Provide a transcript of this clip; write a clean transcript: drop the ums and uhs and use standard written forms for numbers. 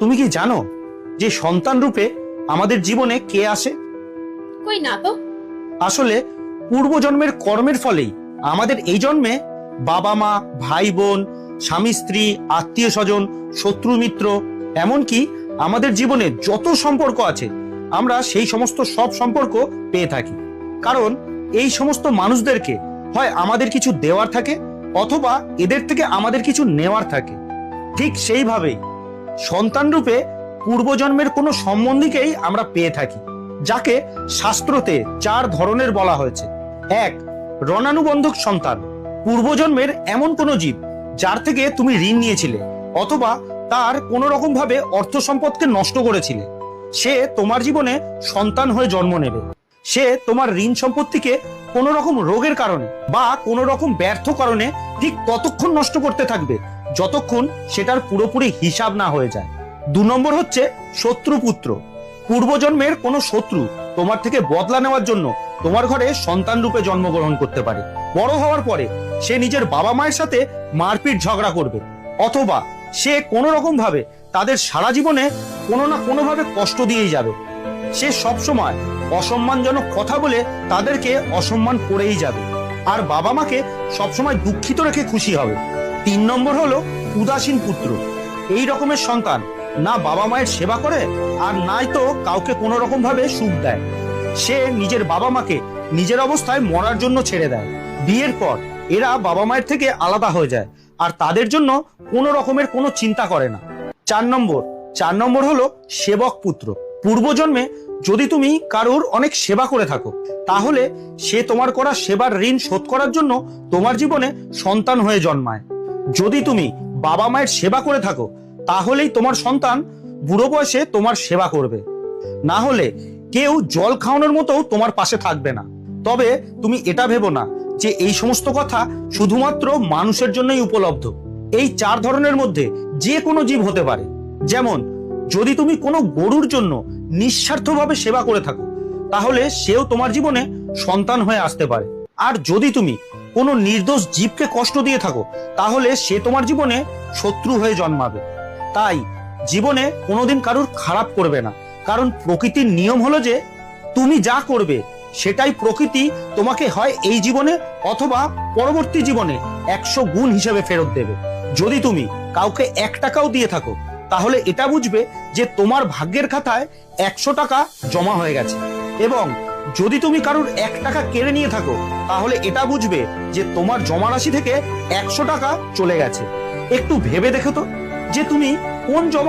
তুমি কি জানো যে সন্তান রূপে আমাদের জীবনে কে আসে? কই না তো। আসলে পূর্বজন্মের কর্মের ফলেই আমাদের এই জন্মে বাবা মা, ভাই বোন, স্বামী স্ত্রী, আত্মীয় স্বজন, শত্রু মিত্র, এমনকি আমাদের জীবনে যত সম্পর্ক আছে আমরা সেই সমস্ত সব সম্পর্ক পেয়ে থাকি। কারণ এই সমস্ত মানুষদেরকে হয় আমাদের কিছু দেওয়ার থাকে অথবা এদের থেকে আমাদের কিছু নেওয়ার থাকে। ঠিক সেইভাবেই সন্তান রূপে পূর্বজন্মের কোনো সম্বন্ধীকেই আমরা পেয়ে থাকি, যাকে শাস্ত্রতে 4 ধরনের বলা হয়েছে। 1. রণানুবন্ধক সন্তান, পূর্বজন্মের এমন কোনো জীব যার থেকে তুমি ঋণ নিয়েছিলে অথবা তার কোনো রকম ভাবে অর্থ সম্পদকে নষ্ট করেছিলে, সে তোমার জীবনে সন্তান হয়ে জন্ম নেবে। সে তোমার ঋণ সম্পত্তিকে কোনো রকম রোগের কারণে বা কোনো রকম ব্যর্থ কারণে ঠিক ততক্ষণ নষ্ট করতে থাকবে যতক্ষণ সেটার পুরোপুরি হিসাব না হয়ে যায়। 2 নম্বর হচ্ছে শত্রুপুত্র, পূর্বজন্মের কোনো শত্রু তোমার থেকে বদলা নেওয়ার জন্য তোমার ঘরে সন্তান রূপে জন্মগ্রহণ করতে পারে। বড় হওয়ার পরে সে নিজের বাবা মায়ের সাথে মারপিট ঝগড়া করবে অথবা সে কোনো রকম ভাবে তাদের সারা জীবনে কোনো না কোনো ভাবে কষ্ট দিয়েই যাবে। সে সব সময় অসম্মানজনক কথা বলে তাদেরকে অসম্মান করেই যাবে আর বাবা মাকে সবসময় দুঃখিত রেখে খুশি হবে। 3 নম্বর হলো উদাসীন পুত্র, এই রকমের সন্তান না বাবা মায়ের সেবা করে আর নাই তো কাউকে কোনো রকম ভাবে সুখ দেয়। সে নিজের বাবা মাকে নিজের অবস্থায় মরার জন্য ছেড়ে দেয়। বিয়ের পর এরা বাবা মায়ের থেকে আলাদা হয়ে যায় আর তাদের জন্য কোনো রকমের কোনো চিন্তা করে না। 4 নম্বর হলো সেবক পুত্র, পূর্বজন্মে যদি তুমি কারোর অনেক সেবা করে থাকো তাহলে সে তোমার করা সেবার ঋণ শোধ করার জন্য তোমার জীবনে সন্তান হয়ে জন্মায়। যদি তুমি বাবা মায়ের সেবা করে থাকো তাহলেই তোমার সন্তান বুড়ো বয়সে তোমার সেবা করবে, না হলে কেউ জল খাওয়ানোর মতো তোমার পাশে থাকবে না। তবে তুমি এটা ভেবো না যে এই সমস্ত কথা শুধুমাত্র মানুষের জন্যই উপলব্ধ। এই 4 ধরনের মধ্যে যে কোনো জীব হতে পারে। যেমন যদি তুমি কোনো গরুর জন্য নিঃস্বার্থভাবে সেবা করে থাকো তাহলে সেও তোমার জীবনে সন্তান হয়ে আসতে পারে। আর যদি তুমি কোনো নির্দোষ জীবকে কষ্ট দিয়ে থাকো তাহলে সে তোমার জীবনে শত্রু হয়ে জন্মাবে। তাই জীবনে কোনোদিন কারুর খারাপ করবে না, কারণ প্রকৃতির নিয়ম হলো যে তুমি যা করবে সেটাই প্রকৃতি তোমাকে হয় এই জীবনে অথবা পরবর্তী জীবনে 100 গুণ হিসেবে ফেরত দেবে। যদি তুমি কাউকে 1 টাকাও দিয়ে থাকো তাহলে এটা বুঝবে যে তোমার ভাগ্যের খাতায় 100 টাকা জমা হয়ে গেছে, এবং যদি তুমি কারুর 1 টাকা কেড়ে নিয়ে থাকো তাহলে এটা বুঝবে যে তোমার জমা রাশি থেকে 100 টাকা চলে গেছে। একটু ভেবে দেখো তো যে তুমি কোন জমা